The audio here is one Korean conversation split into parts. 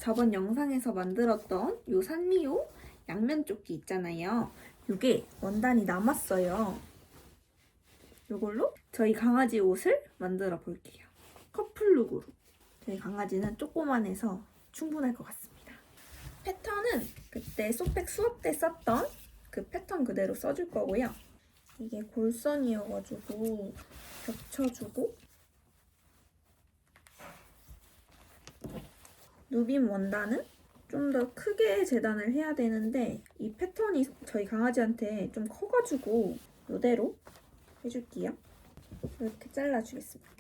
저번 영상에서 만들었던 요 산미호 양면조끼 있잖아요. 요게 원단이 남았어요. 요걸로 저희 강아지 옷을 만들어 볼게요. 커플룩으로. 저희 강아지는 조그만해서 충분할 것 같습니다. 패턴은 그때 소백 수업 때 썼던 그 패턴 그대로 써줄 거고요. 이게 골선이어가지고 겹쳐주고 누빔 원단은 좀 더 크게 재단을 해야 되는데 이 패턴이 저희 강아지한테 좀 커가지고 이대로 해줄게요. 이렇게 잘라주겠습니다.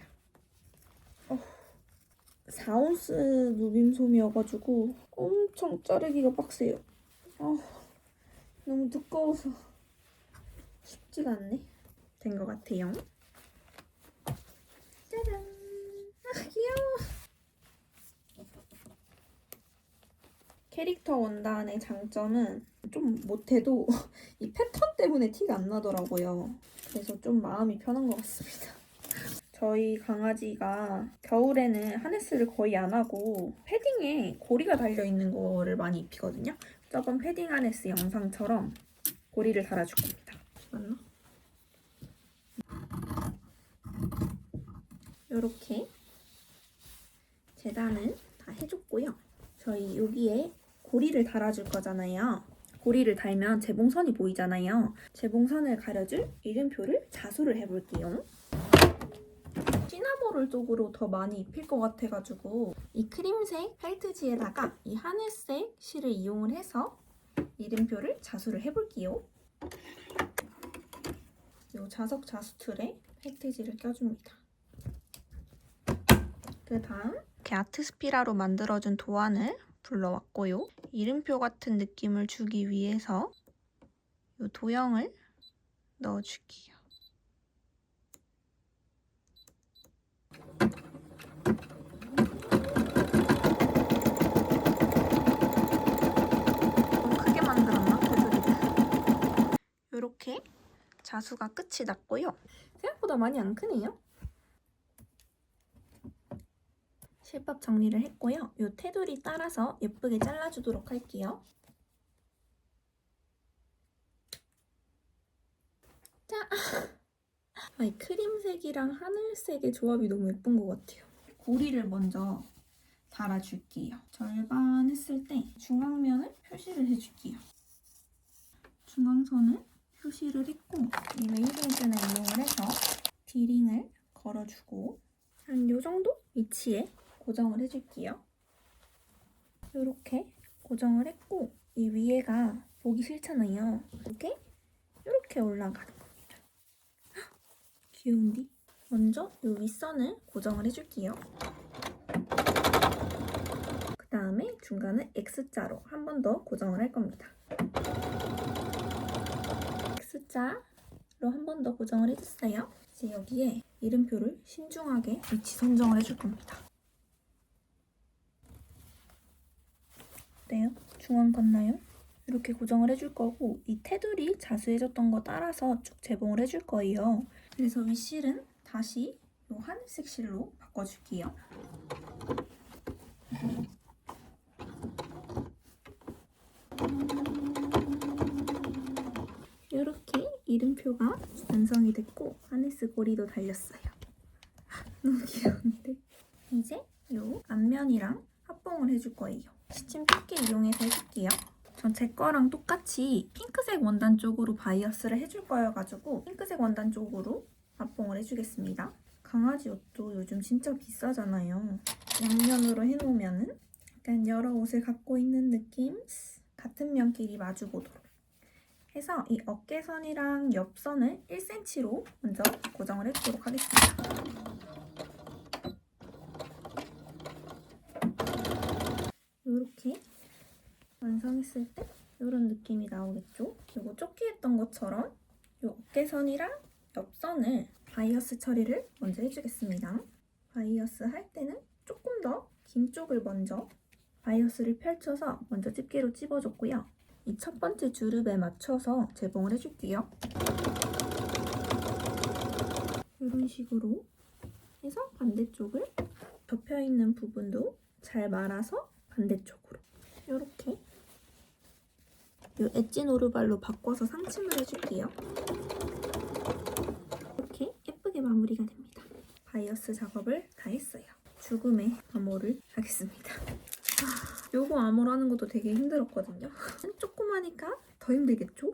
4온스 누빔솜이어가지고 엄청 자르기가 빡세요. 너무 두꺼워서 쉽지가 않네. 된 것 같아요. 짜잔! 귀여워! 캐릭터 원단의 장점은 좀 못해도 이 패턴 때문에 티가 안 나더라고요. 그래서 좀 마음이 편한 것 같습니다. 저희 강아지가 겨울에는 하네스를 거의 안 하고 패딩에 고리가 달려있는 거를 많이 입히거든요. 저번 패딩 하네스 영상처럼 고리를 달아줄 겁니다. 맞나? 이렇게 재단은 다 해줬고요. 저희 여기에 고리를 달아줄 거잖아요. 고리를 달면 재봉선이 보이잖아요. 재봉선을 가려줄 이름표를 자수를 해볼게요. 시나모롤 쪽으로 더 많이 입힐 것 같아가지고 이 크림색 펠트지에다가 이 하늘색 실을 이용을 해서 이름표를 자수를 해볼게요. 이 자석 자수툴에 펠트지를 껴줍니다. 그 다음 이렇게 아트스피라로 만들어준 도안을 불러왔고요. 이름표 같은 느낌을 주기 위해서 이 도형을 넣어줄게요. 크게 만들었나? 테두리를. 이렇게 자수가 끝이 났고요. 생각보다 많이 안 크네요. 실밥 정리를 했고요. 이 테두리 따라서 예쁘게 잘라주도록 할게요. 자! 이 크림색이랑 하늘색의 조합이 너무 예쁜 것 같아요. 고리를 먼저 달아줄게요. 절반 했을 때 중앙면을 표시를 해줄게요. 중앙선을 표시를 했고 이 웨이브헤드를 이용을 해서 디링을 걸어주고 한 요 정도 위치에 고정을 해줄게요. 이렇게 고정을 했고 이 위에가 보기 싫잖아요. 이렇게 올라가는 겁니다. 귀여운디? 먼저 이 윗선을 고정을 해줄게요. 그 다음에 중간을 X자로 한 번 더 고정을 할 겁니다. X자로 한 번 더 고정을 해줬어요. 이제 여기에 이름표를 신중하게 위치 선정을 해줄 겁니다. 어때요? 중앙 같나요? 이렇게 고정을 해줄 거고 이 테두리 자수해줬던 거 따라서 쭉 재봉을 해줄 거예요. 그래서 윗실은 다시 이 하늘색 실로 바꿔줄게요. 이렇게 이름표가 완성이 됐고 하네스 고리도 달렸어요. 너무 귀여운데? 이제 이 앞면이랑 합봉을 해줄 거예요. 시침필게 이용해서 해줄게요. 전 제 거랑 똑같이 핑크색 원단 쪽으로 바이어스를 해줄 거여가지고 핑크색 원단 쪽으로 합봉을 해주겠습니다. 강아지 옷도 요즘 진짜 비싸잖아요. 양면으로 해놓으면은 약간 여러 옷을 갖고 있는 느낌? 같은 면끼리 마주보도록 해서 이 어깨선이랑 옆선을 1cm로 먼저 고정을 해주도록 하겠습니다. 이렇게 완성했을 때 이런 느낌이 나오겠죠? 그리고 조끼했던 것처럼 이 어깨선이랑 옆선을 바이어스 처리를 먼저 해주겠습니다. 바이어스 할 때는 조금 더 긴 쪽을 먼저 바이어스를 펼쳐서 먼저 집게로 찝어줬고요. 이 첫 번째 주름에 맞춰서 재봉을 해줄게요. 이런 식으로 해서 반대쪽을 접혀있는 부분도 잘 말아서 반대쪽으로. 이렇게 이 엣지 노루발로 바꿔서 상층을 해줄게요. 이렇게 예쁘게 마무리가 됩니다. 바이어스 작업을 다 했어요. 죽음의 암호를 하겠습니다. 요거 암호를 하는 것도 되게 힘들었거든요. 조그마니까 더 힘들겠죠?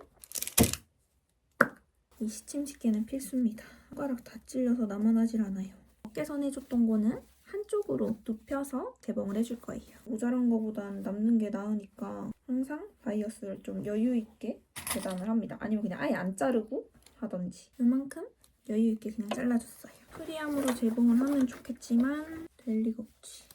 이 시침 집게는 필수입니다. 손가락 다 찔려서 남아나질 않아요. 어깨선 해줬던 거는 한쪽으로 눕혀서 재봉을 해줄 거예요. 모자란 거보단 남는 게 나으니까 항상 바이어스를 좀 여유 있게 재단을 합니다. 아니면 그냥 아예 안 자르고 하던지. 이만큼 여유 있게 그냥 잘라줬어요. 프리암으로 재봉을 하면 좋겠지만 될 리가 없지.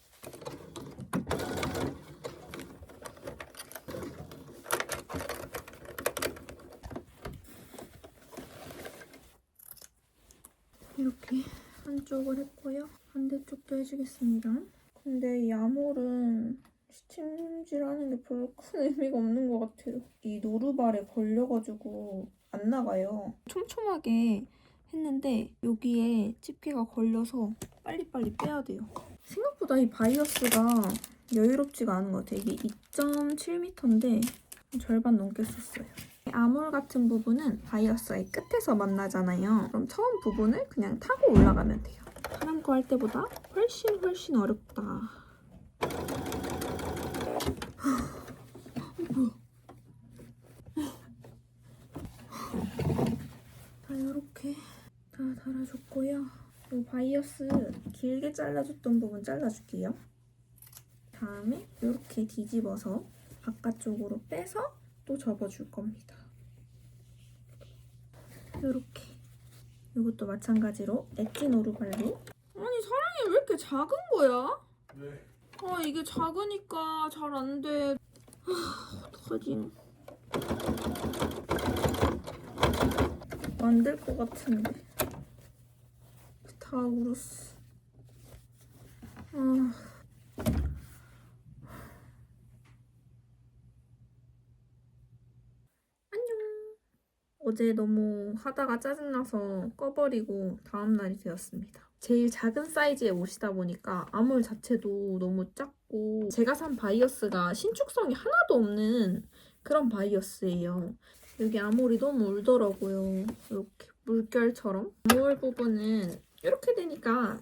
이렇게 한쪽을 했고요. 반대쪽도 해주겠습니다. 근데 이 암홀은 시침질하는 게 별로 큰 의미가 없는 것 같아요. 이 노루발에 걸려가지고 안 나가요. 촘촘하게 했는데 여기에 집게가 걸려서 빨리빨리 빼야 돼요. 생각보다 이 바이어스가 여유롭지가 않은 것 같아요. 이게 2.7m인데 절반 넘게 썼어요. 암홀 같은 부분은 바이어스의 끝에서 만나잖아요. 그럼 처음 부분을 그냥 타고 올라가면 돼요. 사람 거 할 때보다 훨씬 어렵다. 뭐야? 다 이렇게 다 달아줬고요. 이 바이어스 길게 잘라줬던 부분 잘라줄게요. 다음에 이렇게 뒤집어서 바깥쪽으로 빼서 또 접어줄 겁니다. 이렇게. 이것도 마찬가지로 엣지 노루발로. 아니 사랑이 왜 이렇게 작은 거야? 네. 아 이게 작으니까 잘 안 돼. 어떡하지? 만들 것 같은데 다 울었어. 아. 어제 너무 하다가 짜증나서 꺼버리고 다음날이 되었습니다. 제일 작은 사이즈의 옷이다 보니까 암홀 자체도 너무 작고 제가 산 바이어스가 신축성이 하나도 없는 그런 바이어스예요. 여기 암홀이 너무 울더라고요. 이렇게 물결처럼. 암홀 부분은 이렇게 되니까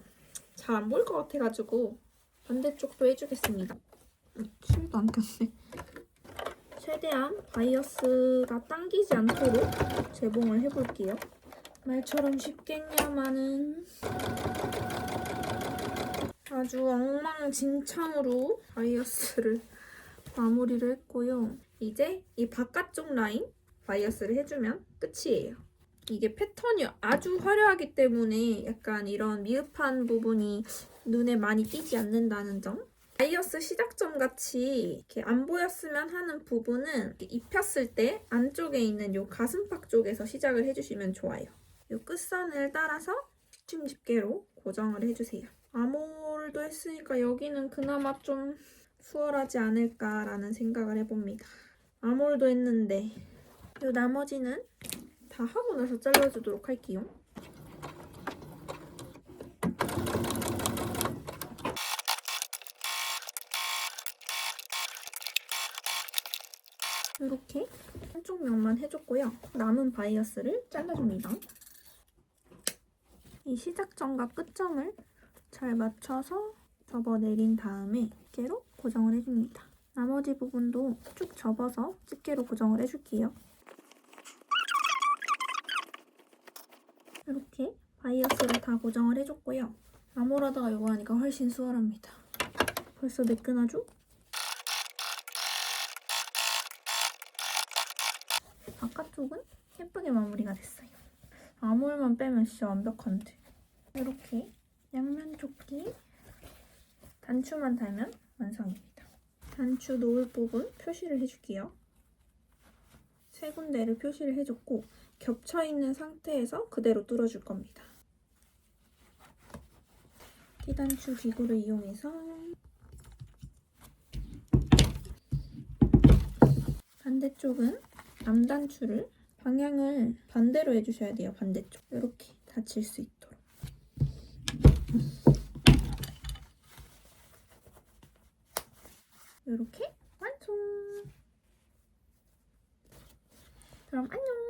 잘 안 보일 것 같아가지고 반대쪽도 해주겠습니다. 실도 안 꼈네. 최대한 바이어스가 당기지 않도록 재봉을 해볼게요. 말처럼 쉽겠냐마는 아주 엉망진창으로 바이어스를 마무리를 했고요. 이제 이 바깥쪽 라인 바이어스를 해주면 끝이에요. 이게 패턴이 아주 화려하기 때문에 약간 이런 미흡한 부분이 눈에 많이 띄지 않는다는 점. 바이어스 시작점 같이 이렇게 안 보였으면 하는 부분은 입혔을 때 안쪽에 있는 요 가슴팍 쪽에서 시작을 해주시면 좋아요. 요 끝선을 따라서 시침 집게로 고정을 해주세요. 암홀도 했으니까 여기는 그나마 좀 수월하지 않을까라는 생각을 해봅니다. 암홀도 했는데 요 나머지는 다 하고 나서 잘라주도록 할게요. 이렇게 한쪽 면만 해줬고요. 남은 바이어스를 잘라줍니다. 이 시작점과 끝점을 잘 맞춰서 접어내린 다음에 집게로 고정을 해줍니다. 나머지 부분도 쭉 접어서 집게로 고정을 해줄게요. 이렇게 바이어스를 다 고정을 해줬고요. 암홀하다가 이거 하니까 훨씬 수월합니다. 벌써 매끈하죠? 바깥쪽은 예쁘게 마무리가 됐어요. 암홀만 빼면 진짜 완벽한데. 이렇게 양면 조끼 단추만 달면 완성입니다. 단추 놓을 부분 표시를 해줄게요. 세 군데를 표시를 해줬고 겹쳐있는 상태에서 그대로 뚫어줄 겁니다. 띠단추 기구를 이용해서 반대쪽은 남단추를 방향을 반대로 해주셔야 돼요. 반대쪽. 이렇게 닫힐 수 있도록. 이렇게 완성! 그럼 안녕!